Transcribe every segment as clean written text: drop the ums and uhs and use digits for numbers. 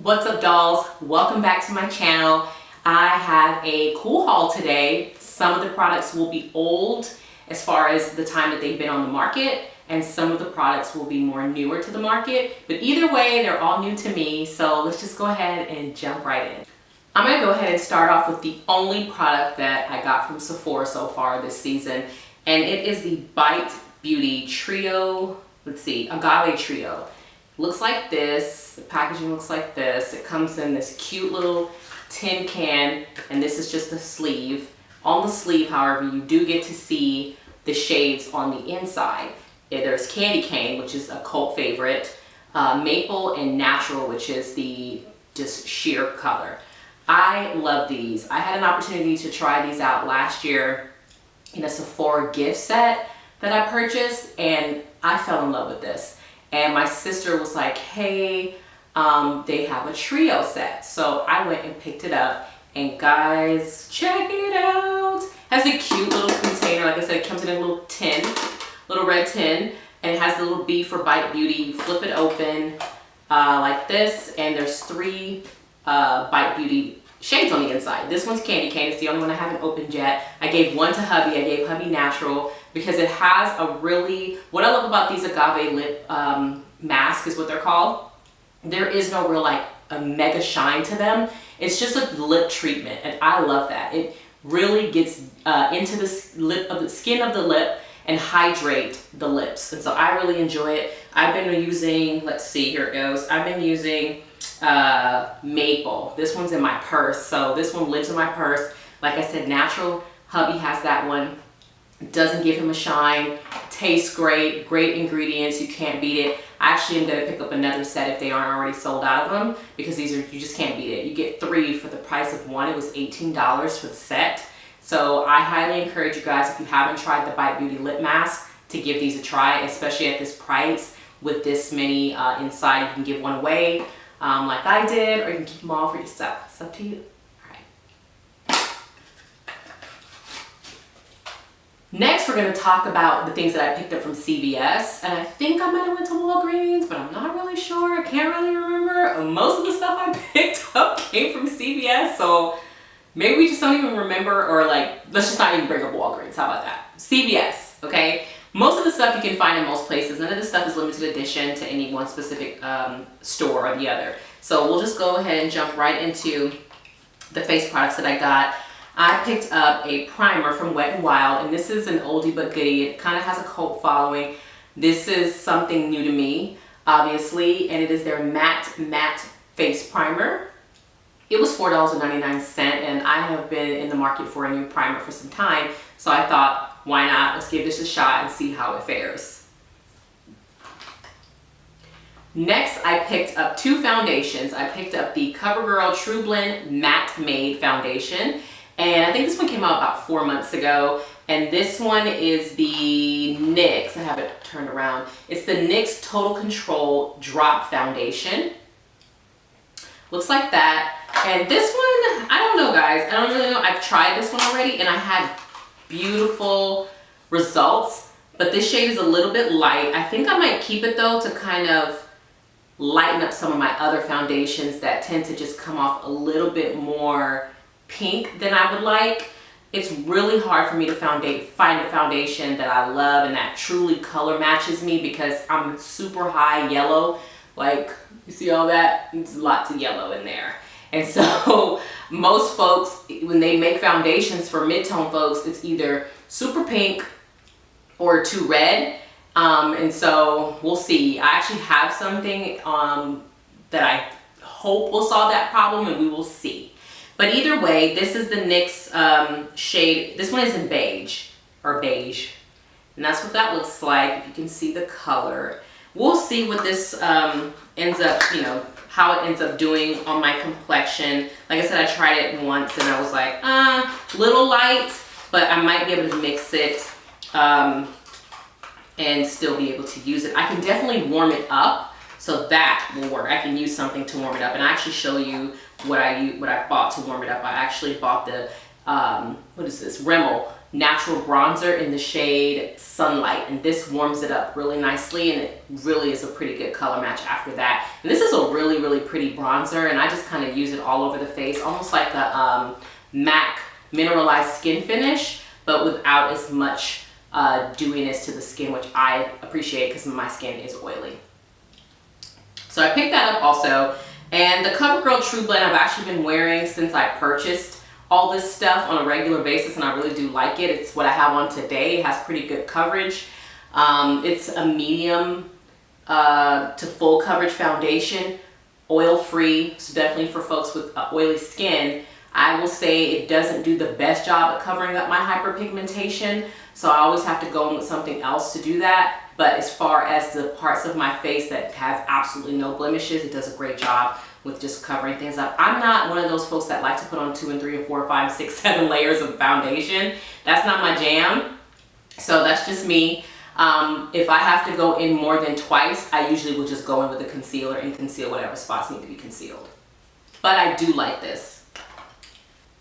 What's up, dolls? Welcome back to my channel. I have a cool haul today. Some of the products will be old as far as the time that they've been on the market, and some of the products will be more newer to the market. But either way, they're all new to me, so let's just go ahead and jump right in. I'm gonna go ahead and start off with the only product that I got from Sephora so far this season, and it is the Bite Beauty Trio, Agave Trio. Looks like this, the packaging looks like this. It comes in this cute little tin can, and this is just the sleeve. On the sleeve, however, you do get to see the shades on the inside. There's Candy Cane, which is a cult favorite, Maple, and Natural, which is the just sheer color. I love these. I had an opportunity to try these out last year in a Sephora gift set that I purchased, and I fell in love with this. And my sister was like, hey, they have a trio set. So I went and picked it up, and guys, check it out. It has a cute little container. Like I said, it comes in a little tin, little red tin, and it has the little B for Bite Beauty. You flip it open like this, and there's three Bite Beauty shades on the inside. This one's Candy Cane. It's the only one I haven't opened yet. I gave one to hubby. I gave hubby Natural because it has a really, what I love about these agave lip masks is what they're called. There is no real like a mega shine to them. It's just a lip treatment, and I love that. It really gets into the skin of the lip and hydrate the lips, and so I really enjoy it. I've been using, let's see, here it goes. I've been using Maple. This one's in my purse, so this one lives in my purse. Like I said, Natural, hubby has that one. It doesn't give him a shine. Tastes great, great ingredients. You can't beat it. I actually am going to pick up another set if they aren't already sold out of them, because these are, you just can't beat it. You get three for the price of one. It was $18 for the set. So I highly encourage you guys, if you haven't tried the Bite Beauty lip mask, to give these a try, especially at this price with this many inside. You can give one away like I did, or you can keep them all for yourself. It's up to you. Next, we're going to talk about the things that I picked up from CVS, and I think I might have went to Walgreens, but I'm not really sure. I can't really remember. Most of the stuff I picked up came from CVS, so maybe we just don't even remember, or like, let's just not even bring up Walgreens. How about that? CVS, okay? Most of the stuff you can find in most places. None of this stuff is limited edition to any one specific store or the other. So we'll just go ahead and jump right into the face products that I got. I picked up a primer from Wet n Wild, and this is an oldie but goodie. It kind of has a cult following. This is something new to me, obviously, and it is their matte face primer. It was $4.99, and I have been in the market for a new primer for some time, so I thought, why not? Let's give this a shot and see how it fares. Next, I picked up two foundations. I picked up the CoverGirl True Blend Matte Made Foundation, and I think this one came out about 4 months ago. And this one is the NYX, I have it turned around. It's the NYX Total Control Drop Foundation. Looks like that. And this one, I don't know, guys. I don't really know. I've tried this one already, and I had beautiful results. But this shade is a little bit light. I think I might keep it, though, to kind of lighten up some of my other foundations that tend to just come off a little bit more pink than I would like. It's really hard for me to find a foundation that I love and that truly color matches me, because I'm super high yellow. Like, you see all that? There's lots of yellow in there. And so most folks, when they make foundations for mid-tone folks, it's either super pink or too red. And so we'll see. I actually have something that I hope will solve that problem, and we will see. But either way, this is the NYX shade. This one is in beige, and that's what that looks like, if you can see the color. We'll see what this ends up, how it ends up doing on my complexion. Like I said, I tried it once, and I was like, little light, but I might be able to mix it and still be able to use it. I can definitely warm it up, so that will work. I can use something to warm it up, and I actually show you what I bought to warm it up. I actually bought the what is this, Rimmel natural bronzer in the shade Sunlight, and this warms it up really nicely, and it really is a pretty good color match after that. And this is a really pretty bronzer, and I just kind of use it all over the face, almost like a MAC mineralized skin finish, but without as much dewiness to the skin, which I appreciate because my skin is oily. So I picked that up also. And the CoverGirl True Blend I've actually been wearing since I purchased all this stuff on a regular basis, and I really do like it. It's what I have on today. It has pretty good coverage. It's a medium to full coverage foundation, oil-free, so definitely for folks with oily skin. I will say it doesn't do the best job at covering up my hyperpigmentation, so I always have to go in with something else to do that. But as far as the parts of my face that have absolutely no blemishes, it does a great job with just covering things up. I'm not one of those folks that like to put on 2 and 3 and 4, 5, 6, 7 layers of foundation. That's not my jam. So that's just me. If I have to go in more than twice, I usually will just go in with a concealer and conceal whatever spots need to be concealed. But I do like this.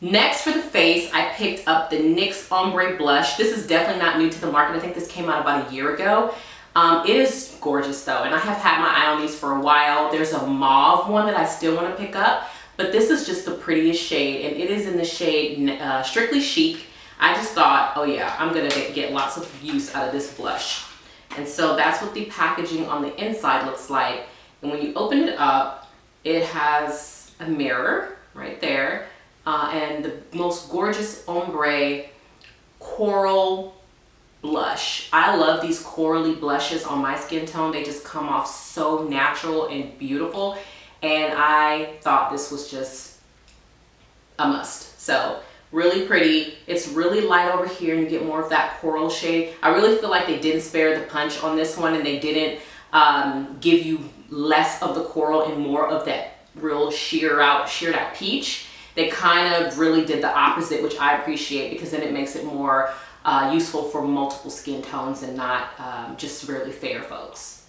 Next for the face, I picked up the NYX Ombre Blush. This is definitely not new to the market. I think this came out about a year ago. It is gorgeous though, and I have had my eye on these for a while. There's a mauve one that I still want to pick up, but this is just the prettiest shade, and it is in the shade Strictly Chic. I just thought, oh yeah, I'm gonna get lots of use out of this blush. And so that's what the packaging on the inside looks like. And when you open it up, it has a mirror right there. And the most gorgeous ombre coral blush. I love these corally blushes on my skin tone. They just come off so natural and beautiful. And I thought this was just a must. So really pretty. It's really light over here, and you get more of that coral shade. I really feel like they didn't spare the punch on this one, and they didn't give you less of the coral and more of that real sheared out peach. They kind of really did the opposite, which I appreciate, because then it makes it more useful for multiple skin tones and not just really fair folks.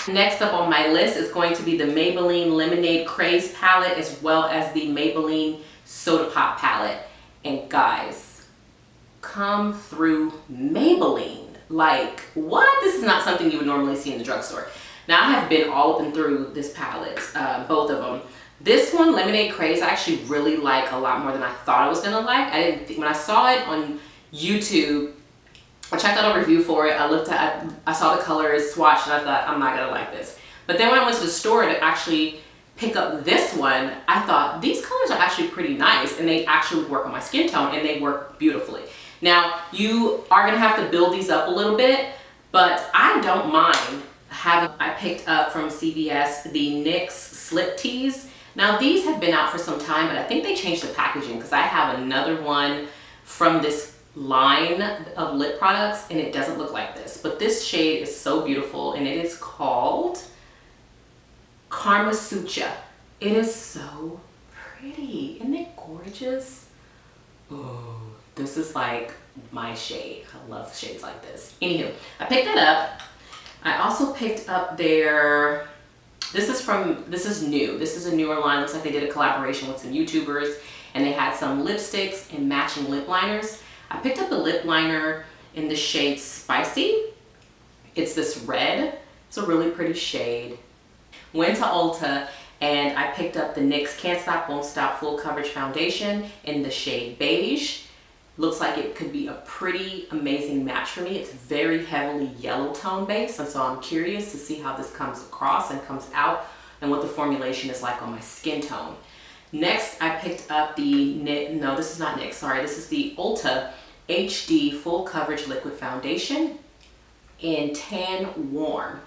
Next up on my list is going to be the Maybelline Lemonade Craze palette, as well as the Maybelline Soda Pop palette. And guys, come through Maybelline. Like, what? This is not something you would normally see in the drugstore. Now, I have been all up and through this palette, both of them. This one, Lemonade Craze, I actually really like a lot more than I thought I was gonna like. I didn't think, when I saw it on YouTube, I checked out a review for it. I saw the colors, swatched, and I thought, I'm not gonna like this. But then when I went to the store to actually pick up this one, I thought these colors are actually pretty nice, and they actually would work on my skin tone, and they work beautifully. Now, you are gonna have to build these up a little bit, but I don't mind having, I picked up from CVS the NYX Slip Tees. Now these have been out for some time, but I think they changed the packaging, because I have another one from this line of lip products, and it doesn't look like this. But this shade is so beautiful, and it is called Karma Sutra. It is so pretty. Isn't it gorgeous? Oh, this is like my shade. I love shades like this. Anywho, I picked that up. I also picked up their, this is new. This is a newer line. Looks like they did a collaboration with some YouTubers, and they had some lipsticks and matching lip liners. I picked up a lip liner in the shade Spicy. It's this red. It's a really pretty shade. Went to Ulta, and I picked up the NYX Can't Stop Won't Stop Full Coverage Foundation in the shade Beige. Looks like it could be a pretty amazing match for me. It's very heavily yellow tone based, and so I'm curious to see how this comes across and comes out, and what the formulation is like on my skin tone. Next, I picked up the, no, this is not NYX, sorry. This is the Ulta HD Full Coverage Liquid Foundation in Tan Warm.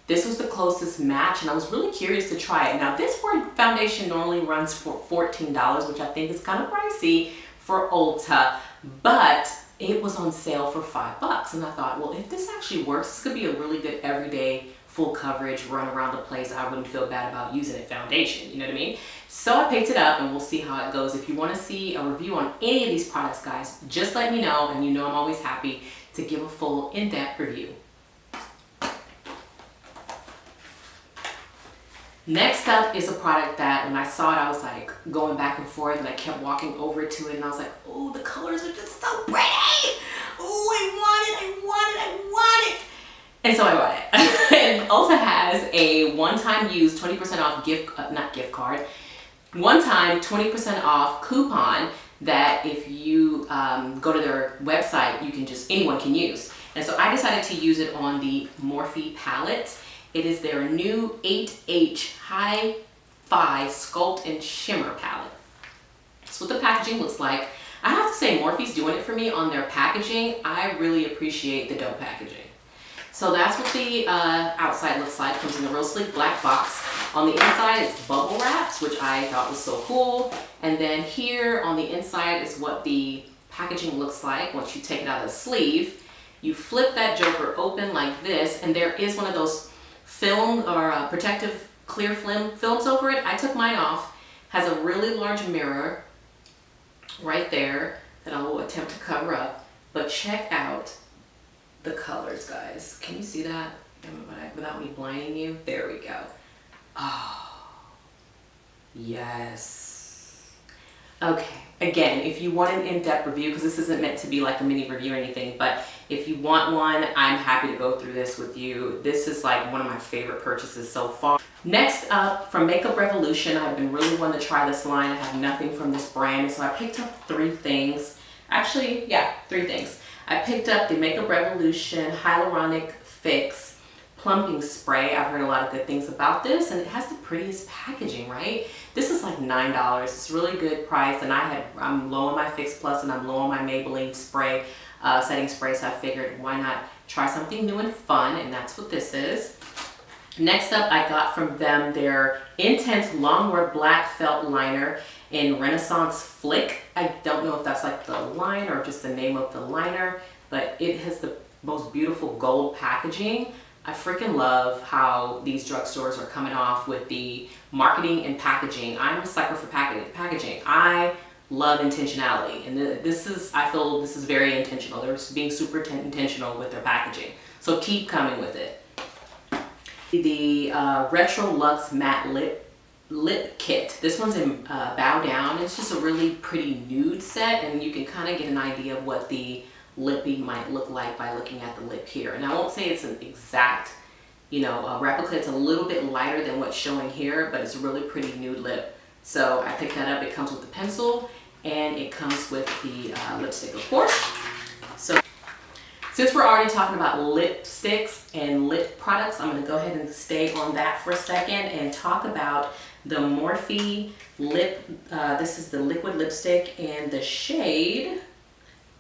This was the closest match, and I was really curious to try it. Now, this foundation normally runs for $14, which I think is kind of pricey for Ulta, but it was on sale for $5. And I thought, well, if this actually works, this could be a really good everyday full coverage, run around the place. I wouldn't feel bad about using it foundation, you know what I mean? So I picked it up, and we'll see how it goes. If you want to see a review on any of these products, guys, just let me know, and you know I'm always happy to give a full in-depth review. Next up is a product that when I saw it, I was like going back and forth, and I kept walking over to it, and I was like, oh, the colors are just so pretty. Oh, I want it. And so I bought it. And Ulta has a one-time use 20% off one-time 20% off coupon that if you go to their website, anyone can use. And so I decided to use it on the Morphe palette. It is their new 8H Hi-Fi Sculpt and Shimmer palette. That's what the packaging looks like. I have to say, Morphe's doing it for me on their packaging. I really appreciate the dope packaging. So that's what the outside looks like. Comes in a real sleek black box. On the inside, it's bubble wraps, which I thought was so cool. And then here on the inside is what the packaging looks like once you take it out of the sleeve. You flip that joker open like this, and there is one of those film or protective clear films over it. I took mine off. Has a really large mirror right there that I will attempt to cover up. But check out the colors, guys. Can you see that without me blinding you? There we go. Oh, yes. Okay, again, if you want an in-depth review, because this isn't meant to be like a mini review or anything, but if you want one, I'm happy to go through this with you. This is like one of my favorite purchases so far. Next up, from Makeup Revolution, I've been really wanting to try this line. I have nothing from this brand, so I picked up 3 things. Actually, yeah, 3 things. I picked up the Makeup Revolution Hyaluronic Fix Plumping Spray. I've heard a lot of good things about this, and it has the prettiest packaging, right? This is like $9. It's a really good price, and I'm low on my Fix Plus and I'm low on my Maybelline spray, setting spray, so I figured why not try something new and fun, and that's what this is. Next up, I got from them their Intense Longwear Black Felt Liner in Renaissance Flick. I don't know if that's like the line or just the name of the liner, but it has the most beautiful gold packaging. I freaking love how these drugstores are coming off with the marketing and packaging. I'm a sucker for packaging. I love intentionality, and I feel this is very intentional. They're being super intentional with their packaging. So keep coming with it. The Retro Luxe Matte Lip Kit. This one's in Bow Down. It's just a really pretty nude set, and you can kind of get an idea of what the lippy might look like by looking at the lip here. And I won't say it's an exact, replica. It's a little bit lighter than what's showing here, but it's a really pretty nude lip. So I picked that up. It comes with the pencil, and it comes with the lipstick, of course. So since we're already talking about lipsticks and lip products, I'm going to go ahead and stay on that for a second and talk about the Morphe lip. This is the liquid lipstick in the shade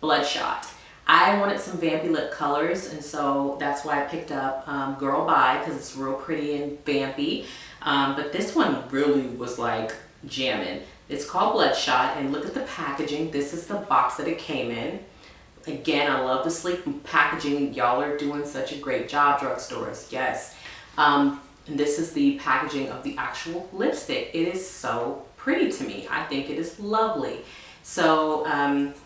Bloodshot. I wanted some vampy lip colors, and so that's why I picked up Girl Bye, because it's real pretty and vampy. But this one really was like jamming. It's called Bloodshot, and look at the packaging. This is the box that it came in. Again, I love the sleek packaging. Y'all are doing such a great job, drugstores. Yes. And this is the packaging of the actual lipstick. It is so pretty to me. I think it is lovely. So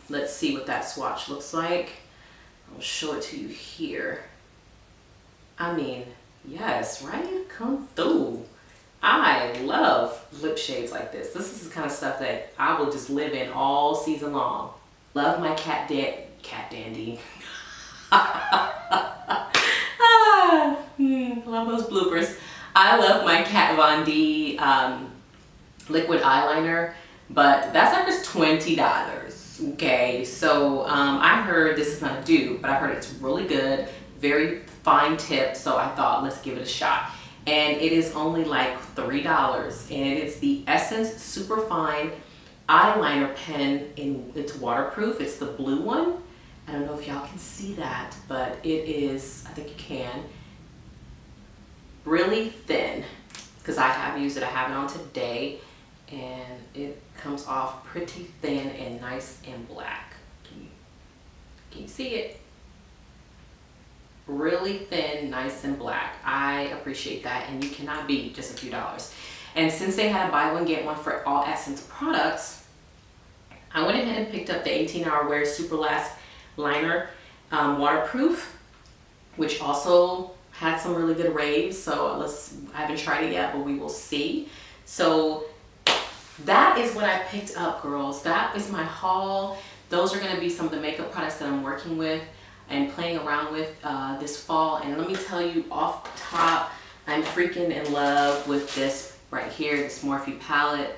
let's see what that swatch looks like. I'll show it to you here. I mean, yes, right? Come through. I love lip shades like this. This is the kind of stuff that I will just live in all season long. Love my cat dandy. Love those bloopers. I love my Kat Von D liquid eyeliner, but that sucker's $20. Okay, so I heard this is not a dupe, but I heard it's really good, very fine tip, so I thought let's give it a shot. And it is only like $3, and it is the Essence Superfine eyeliner pen, it's waterproof. It's the blue one. I don't know if y'all can see that, but it is, I think you can, really thin, because I have used it. I have it on today, and it comes off pretty thin and nice and black. Can you see it? Really thin, nice and black. I appreciate that, and you cannot beat just a few dollars. And since they had a buy one get one for all Essence products, I went ahead and picked up the 18-Hour Wear Super Last Liner waterproof, which also had some really good raves, so I haven't tried it yet, but we will see. So that is what I picked up, girls. That is my haul. Those are gonna be some of the makeup products that I'm working with and playing around with this fall. And let me tell you off top, I'm freaking in love with this right here, this Morphe palette.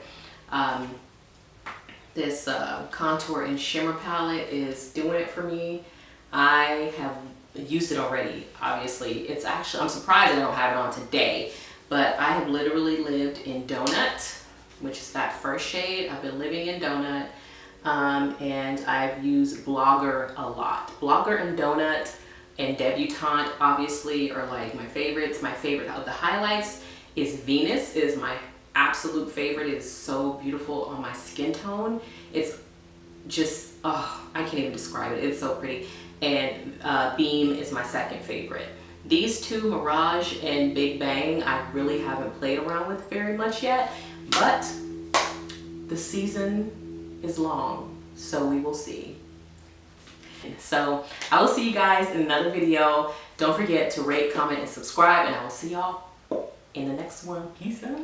This contour and shimmer palette is doing it for me. I have used it already, obviously. It's actually, I'm surprised I don't have it on today, but I have literally lived in Donut, which is that first shade. I've been living in Donut, and I've used Blogger a lot. Blogger and Donut and Debutante obviously are like my favorites. My favorite of the highlights is Venus, is my absolute favorite. It is so beautiful on my skin tone. It's just, oh, I can't even describe it. It's so pretty. And Beam is my second favorite. These two, Mirage and Big Bang, I really haven't played around with very much yet, but the season is long, so we will see. So I will see you guys in another video. Don't forget to rate, comment, and subscribe, and I will see y'all in the next one. Peace out.